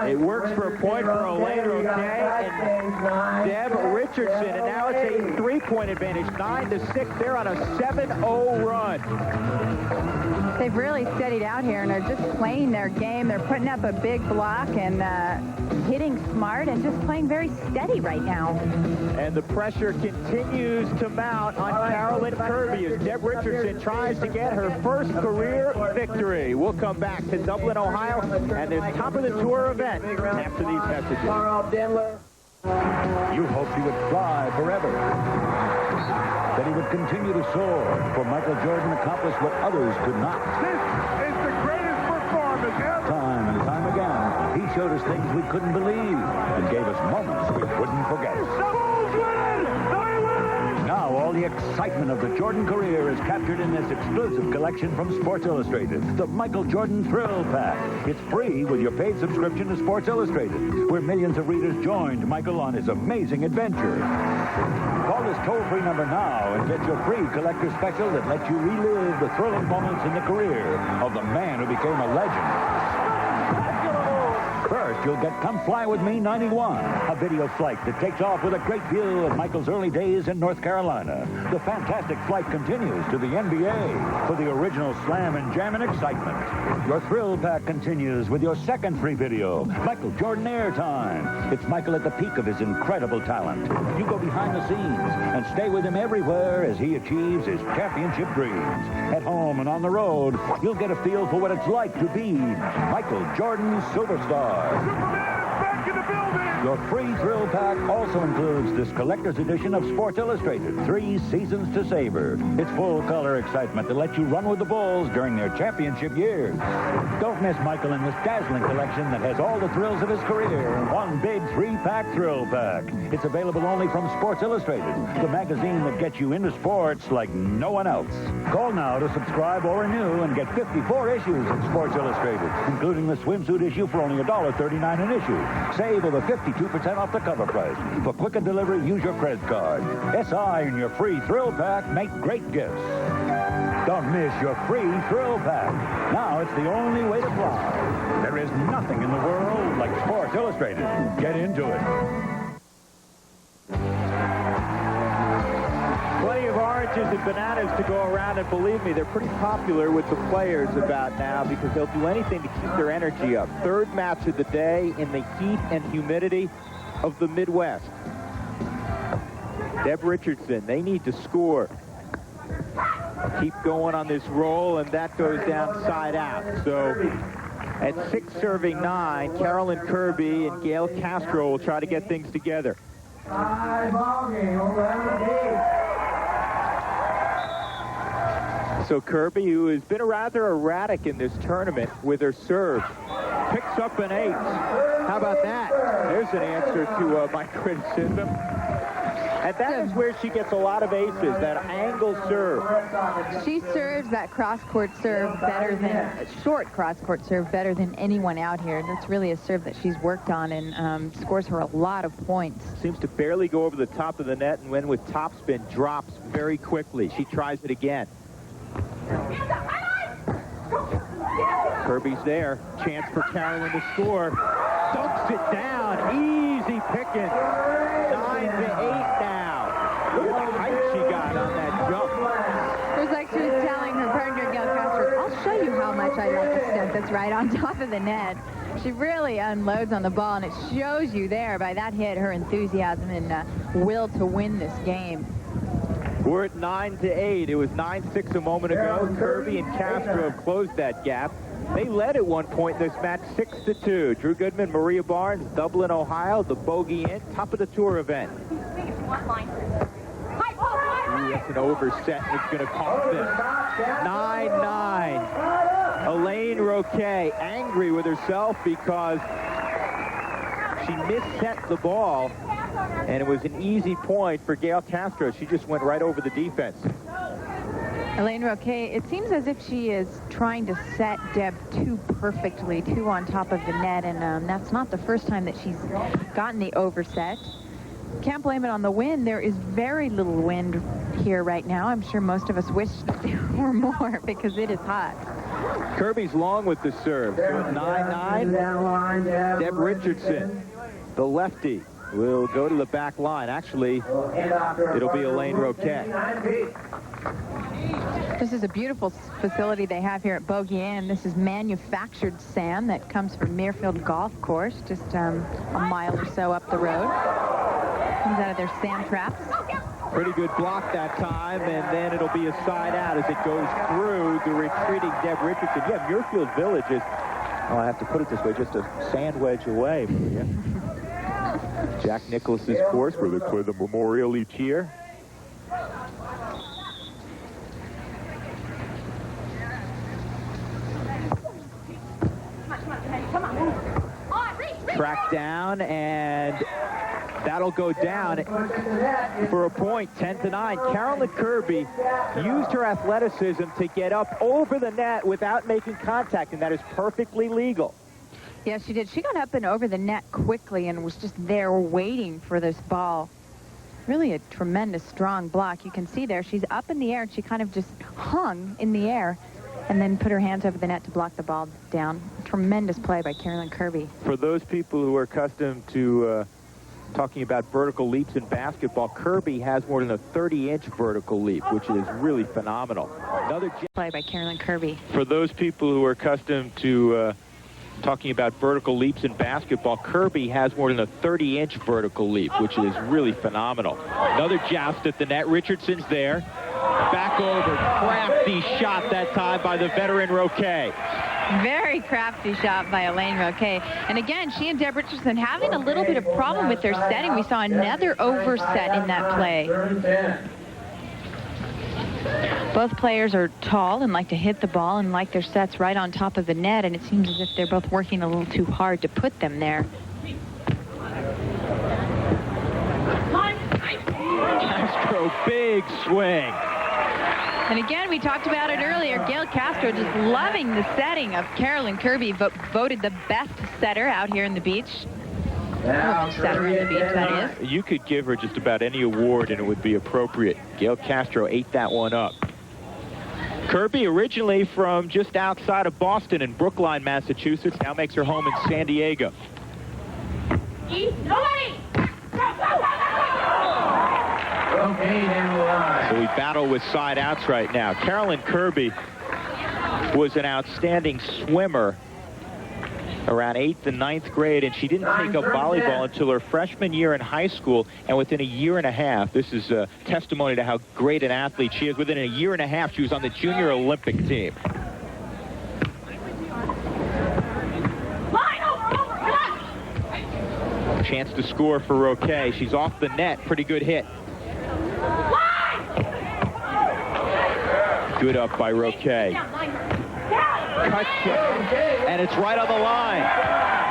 it works for a point for Elaine Roque and Deb Richardson, and now it's a three-point advantage, 9-6. They're on a 7-0 run. They've really steadied out here, and they're just playing their game. They're putting up a big block and hitting smart and just playing very steady right now. And the pressure continues to mount on Carolyn Kirby as Deb Richardson tries to get her first career victory. We'll come back to Dublin, Ohio, and this top of the tour event after these messages. You hoped he would fly forever, that he would continue to soar, for Michael Jordan accomplished what others could not. This is the greatest performance ever. Time and time again, he showed us things we couldn't believe and gave us moments we wouldn't forget. Now all the excitement of the Jordan career is captured in this exclusive collection from Sports Illustrated, the Michael Jordan Thrill Pack. It's free with your paid subscription to Sports Illustrated, where millions of readers joined Michael on his amazing adventure. Call this toll-free number now and get your free collector special that lets you relive the thrilling moments in the career of the man who became a legend. First, you'll get Come Fly With Me 91, a video flight that takes off with a great view of Michael's early days in North Carolina. The fantastic flight continues to the NBA for the original slam and jam and excitement. Your thrill pack continues with your second free video, Michael Jordan Airtime. It's Michael at the peak of his incredible talent. You go behind the scenes and stay with him everywhere as he achieves his championship dreams. At home and on the road, you'll get a feel for what it's like to be Michael Jordan's superstar. Back in the building! Your free thrill pack also includes this collector's edition of Sports Illustrated, 3 Seasons to Savor. It's full-color excitement to let you run with the Bulls during their championship years. Don't miss Michael in this dazzling collection that has all the thrills of his career in one big 3-pack thrill pack. It's available only from Sports Illustrated, the magazine that gets you into sports like no one else. Call now to subscribe or renew and get 54 issues in Sports Illustrated, including the swimsuit issue for only $1.39 an issue. Save over 52% off the cover price. For quicker delivery, use your credit card. SI and your free thrill pack make great gifts. Don't miss your free thrill pack. Now it's the only way to fly. There is nothing in the world like Sports Illustrated. Get into it. Plenty of oranges and bananas to go around, and believe me, they're pretty popular with the players about now because they'll do anything to keep their energy up. Third match of the day in the heat and humidity of the Midwest. Deb Richardson, they need to score. Keep going on this roll, and that goes down side out. So at 6 serving 9, Carolyn Kirby and Gail Castro will try to get things together. So Kirby, who has been rather erratic in this tournament with her serve, picks up an 8. How about that? There's an answer to my criticism. And that is where she gets a lot of aces, that angle serve. She serves that cross-court serve better than, short cross-court serve better than anyone out here. That's really a serve that she's worked on and scores her a lot of points. Seems to barely go over the top of the net, and when with topspin, drops very quickly. She tries it again. Kirby's there. Chance for Carolyn to score. Dunks it down. Easy picking. 9-8 now. Look at the height she got on that jump. It was like she was telling her partner, Gail Castro, I'll show you how much I like a stunt that's right on top of the net. She really unloads on the ball, and it shows you there by that hit her enthusiasm and will to win this game. We're at 9-8. It was 9-6 a moment ago. Kirby and Castro have closed that gap. They led at one point in this match 6-2. Drew Goodman, Maria Barnes, Dublin, Ohio, the Bogey Inn, top of the tour event. That's an overset, and it's going to cost them. 9-9. Elaine Roquet angry with herself because she misset the ball, and it was an easy point for Gail Castro. She just went right over the defense. Elaine Roquet, it seems as if she is trying to set Deb too perfectly, too on top of the net, and that's not the first time that she's gotten the overset. Can't blame it on the wind. There is very little wind here right now. I'm sure most of us wish that there were more because it is hot. Kirby's long with the serve. So at 9-9, Deb Richardson, the lefty, will go to the back line. Actually, it'll be Elaine Roquet. This is a beautiful facility they have here at Beauguian. This is manufactured sand that comes from Muirfield Golf Course, just a mile or so up the road. Comes out of their sand traps. Pretty good block that time, and then it'll be a side out as it goes through the retreating Deb Richardson. Yeah, Muirfield Village is, I have to put it this way, just a sand wedge away. Maria. Jack Nicklaus's course, where they play the Memorial each year. Track down, and that'll go down for a point, 10-9. Carolyn Kirby used her athleticism to get up over the net without making contact, and that is perfectly legal. Yes, she did. She got up and over the net quickly and was just there waiting for this ball. Really a tremendous, strong block. You can see there she's up in the air, and she kind of just hung in the air and then put her hands over the net to block the ball down. Tremendous play by Carolyn Kirby. For those people who are accustomed to talking about vertical leaps in basketball, Kirby has more than a 30-inch vertical leap, which is really phenomenal. Another play by Carolyn Kirby. For those people who are accustomed to talking about vertical leaps in basketball, Kirby has more than a 30-inch vertical leap, which is really phenomenal. Another joust at the net. Richardson's there. Back over. Crafty shot that time by the veteran Roquet. Very crafty shot by Elaine Roquet. And again, she and Deb Richardson having a little bit of problem with their setting. We saw another overset in that play. Both players are tall and like to hit the ball and like their sets right on top of the net, and it seems as if they're both working a little too hard to put them there. Castro, big swing. And again, we talked about it earlier. Gail Castro just loving the setting of Carolyn Kirby, voted the best setter out here in the beach. Setter on the beach, that is. You could give her just about any award and it would be appropriate. Gail Castro ate that one up. Kirby, originally from just outside of Boston in Brookline, Massachusetts, now makes her home in San Diego. So we battle with side outs right now. Carolyn Kirby was an outstanding swimmer around 8th and 9th grade, and she didn't take up volleyball until her freshman year in high school, and within a year and a half, this is a testimony to how great an athlete she is, within a year and a half she was on the junior Olympic team. Chance to score for Roquet. She's off the net. Pretty good hit. Good up by Roquet. Cut and it's right on the line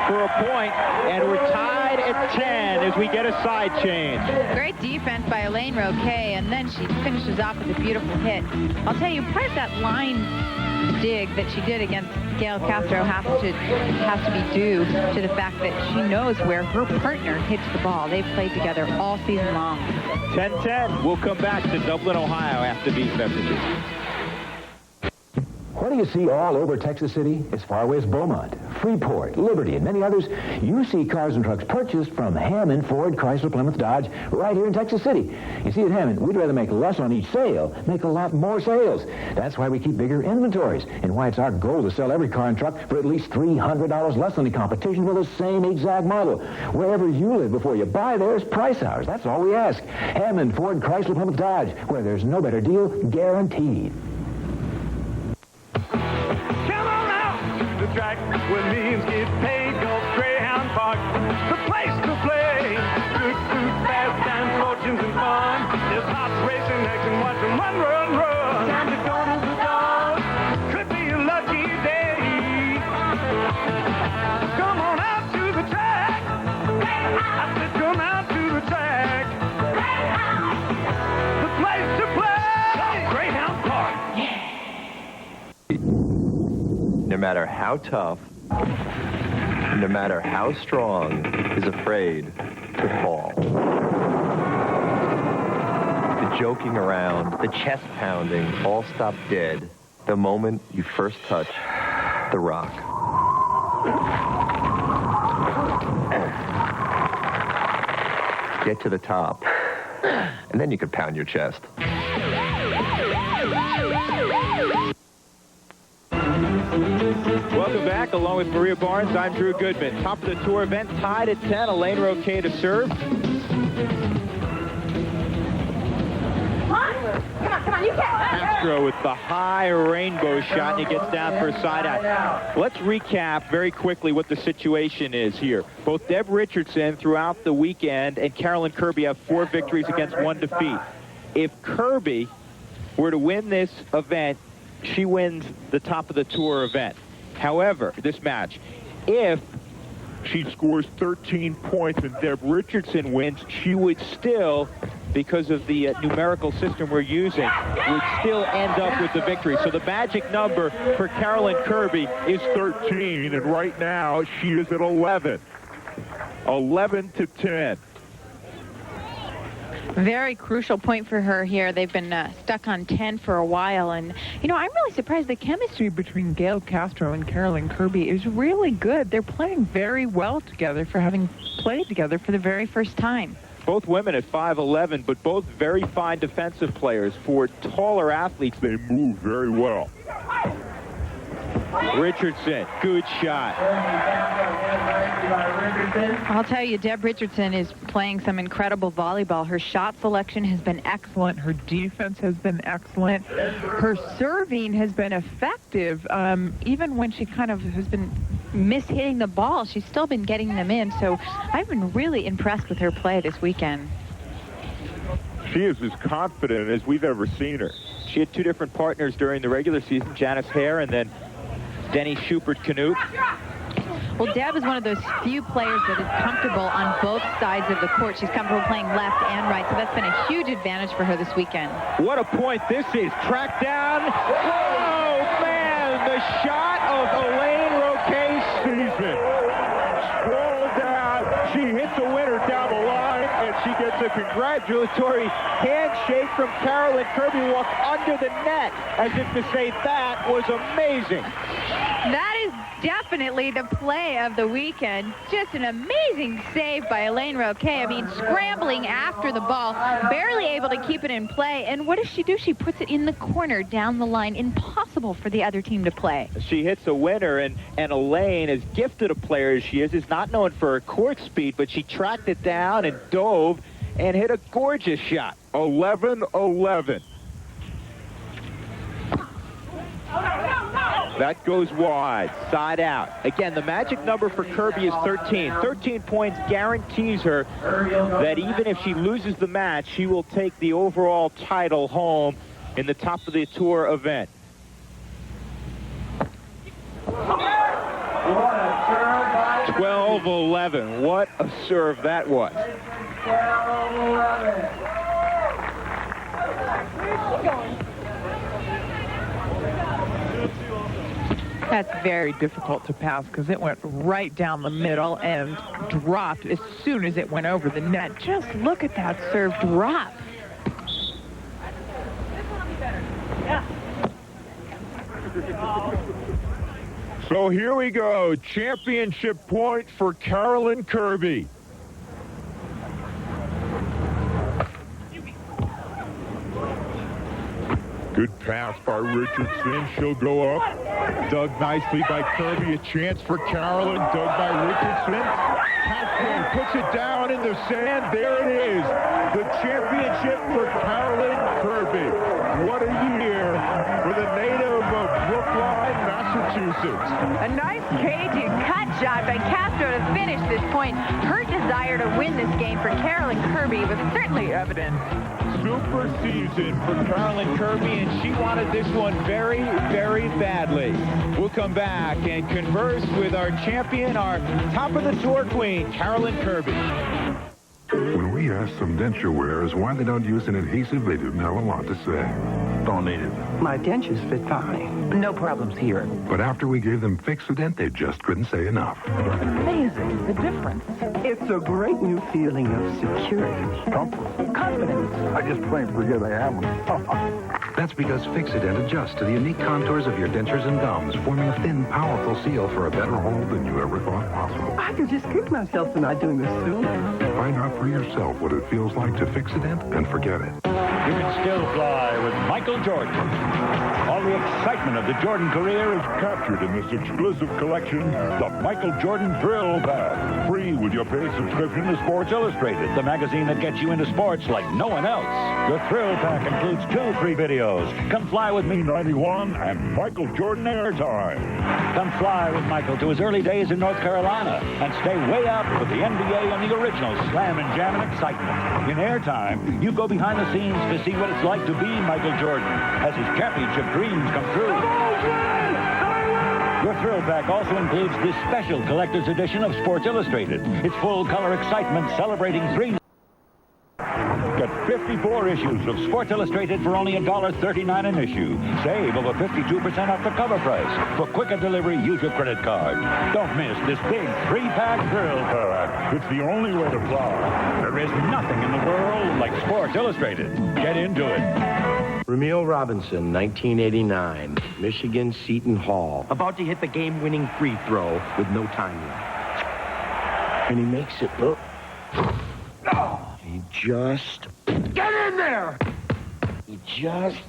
for a point, and we're tied at 10 as we get a side change. Great defense by Elaine Roquet, and then she finishes off with a beautiful hit. I'll tell you, part of that line dig that she did against Gail Castro has to be due to the fact that she knows where her partner hits the ball. They've played together all season long. 10-10. We'll come back to Dublin, Ohio after these messages. What do you see all over Texas City? As far away as Beaumont, Freeport, Liberty, and many others, you see cars and trucks purchased from Hammond, Ford, Chrysler, Plymouth, Dodge, right here in Texas City. You see, at Hammond, we'd rather make less on each sale, make a lot more sales. That's why we keep bigger inventories, and why it's our goal to sell every car and truck for at least $300 less than the competition with the same exact model. Wherever you live before you buy, there's price ours. That's all we ask. Hammond, Ford, Chrysler, Plymouth, Dodge, where there's no better deal guaranteed. Track where millions get paid, go Greyhound Park, the place to play. Good food, fast times, fortunes, and fun. There's hots racing, action, watch how tough, no matter how strong, is afraid to fall. The joking around, the chest pounding, all stop dead the moment you first touch the rock. Get to the top, and then you can pound your chest. Welcome back. Along with Maria Barnes, I'm Drew Goodman. Top of the tour event, tied at 10. Elaine Roque to serve. Come on, you can't. Castro with the high rainbow shot, and he gets down for a side out. Let's recap very quickly what the situation is here. Both Deb Richardson throughout the weekend and Carolyn Kirby have 4 victories against 1 defeat. If Kirby were to win this event, she wins the top of the tour event. However, this match, if she scores 13 points and Deb Richardson wins, she would still, because of the numerical system we're using, would still end up with the victory. So the magic number for Carolyn Kirby is 13, and right now she is at 11. 11 to 10. Very crucial point for her here. They've been stuck on 10 for a while, and you know, I'm really surprised the chemistry between Gail Castro and Carolyn Kirby is really good. They're playing very well together for having played together for the very first time. Both women at 5'11", but both very fine defensive players. For taller athletes, they move very well. Richardson, good shot. I'll tell you, Deb Richardson is playing some incredible volleyball. Her shot selection has been excellent. Her defense has been excellent. Her serving has been effective. Even when she kind of has been mishitting the ball, she's still been getting them in. So I've been really impressed with her play this weekend. She is as confident as we've ever seen her. She had 2 different partners during the regular season, Janice Hare and then Denny Schubert-Canute. Well, Deb is one of those few players that is comfortable on both sides of the court. She's comfortable playing left and right, so that's been a huge advantage for her this weekend. What a point this is. Tracked down. Oh, man, the shot of Elaine Roque's season. Scroll down. She hits a winner down the line, and she gets a congratulatory handshake from Carolyn Kirby, walked under the net as if to say that was amazing. That is definitely the play of the weekend. Just an amazing save by Elaine Roque. I mean, scrambling after the ball, barely able to keep it in play. And what does she do? She puts it in the corner down the line. Impossible for the other team to play. She hits a winner, and Elaine, as gifted a player as she is not known for her court speed, but she tracked it down and dove and hit a gorgeous shot. 11-11. That goes wide, side out. Again, the magic number for Kirby is 13. 13 points guarantees her that even if she loses the match, she will take the overall title home in the top of the tour event. 12-11. What a serve that was. 12-11. That's very difficult to pass because it went right down the middle and dropped as soon as it went over the net. Just look at that serve drop. So here we go. Championship point for Carolyn Kirby. Good pass by Richardson. She'll go up. Dug nicely by Kirby. A chance for Carolyn. Dug by Richardson. Castro puts it down in the sand. There it is. The championship for Carolyn Kirby. What a year for the native of Brookline, Massachusetts. A nice cagey cut shot by Castro to finish this point. Her desire to win this game for Carolyn Kirby was certainly evident. Super season for Carolyn Kirby, and she wanted this one very, very badly. We'll come back and converse with our champion, our top of the tour queen, Carolyn Kirby. When we asked some denture wearers why they don't use an adhesive, they didn't have a lot to say. Don't need it. My dentures fit fine. No problems here. But after we gave them Fix-A-Dent, they just couldn't say enough. Amazing, the difference. It's a great new feeling of security, comfort, confidence. I just plain forget I have them. That's because Fix-A-Dent adjusts to the unique contours of your dentures and gums, forming a thin, powerful seal for a better hold than you ever thought possible. I could just kick myself for not doing this sooner. Find out for yourself what it feels like to Fix-A-Dent and forget it. You can still fly with Michael Jordan. All the excitement of the Jordan career is captured in this exclusive collection, the Michael Jordan Thrill Pack. Free with your paid subscription to Sports Illustrated, the magazine that gets you into sports like no one else. The Thrill Pack includes 2 free videos. Come Fly With Me 91 and Michael Jordan Airtime. Come fly with Michael to his early days in North Carolina and stay way up with the NBA and the original Slam and Jam and excitement. In Airtime, you go behind the scenes to see what it's like to be Michael Jordan as his championship dreams come true. Your Thrill Pack also includes this special collector's edition of Sports Illustrated. It's full-color excitement celebrating 3... Get 54 issues of Sports Illustrated for only $1.39 an issue. Save over 52% off the cover price. For quicker delivery, use your credit card. Don't miss this big 3-pack Thrill Pack. It's the only way to fly. There is nothing in the world like Sports Illustrated. Get into it. Ramil Robinson, 1989, Michigan Seton Hall. About to hit the game-winning free throw with no time left. And he makes it look... He just... Get in there! He just...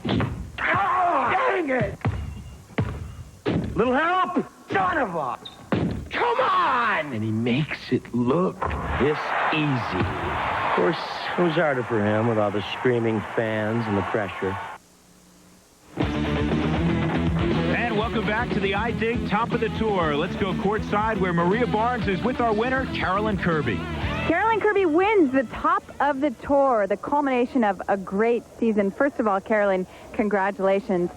Dang it! Little help! Son of a... Come on! And he makes it look this easy. Of course, it was harder for him with all the screaming fans and the pressure. And welcome back to the I-Dig Top of the Tour. Let's go courtside where Maria Barnes is with our winner, Carolyn Kirby. Carolyn Kirby wins the Top of the Tour, the culmination of a great season. First of all, Carolyn, congratulations.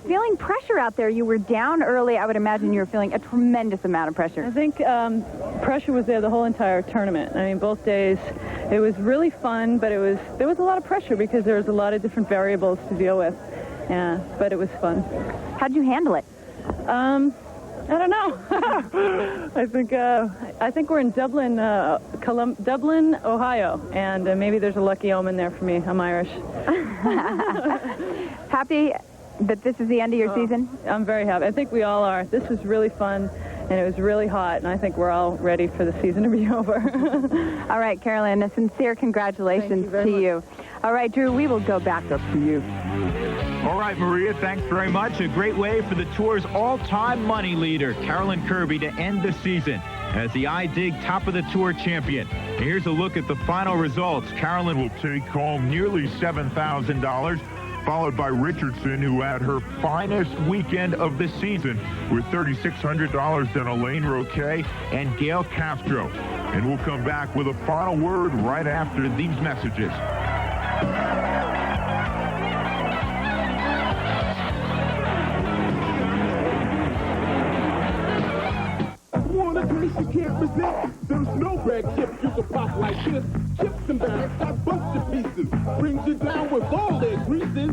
Feeling pressure out there. You were down early. I would imagine you were feeling a tremendous amount of pressure. I think pressure was there the whole entire tournament. I mean, both days. It was really fun, but there was a lot of pressure because there was a lot of different variables to deal with. Yeah, but it was fun. How'd you handle it? I don't know. I think we're in Dublin, Ohio, and maybe there's a lucky omen there for me. I'm Irish. Happy that this is the end of your season? I'm very happy. I think we all are. This was really fun, and it was really hot, and I think we're all ready for the season to be over. All right, Carolyn, a sincere congratulations to you. All right, Drew, we will go back up to you. All right, Maria, thanks very much. A great way for the Tour's all-time money leader, Carolyn Kirby, to end the season as the I-Dig Top of the Tour champion. Here's a look at the final results. Carolyn will take home nearly $7,000, followed by Richardson, who had her finest weekend of the season with $3,600, then Elaine Roquet and Gail Castro. And we'll come back with a final word right after these messages. You can't resist. There's no bag chips you can pop like this. Chips and bags got bunch of pieces. Brings you down with all their greases.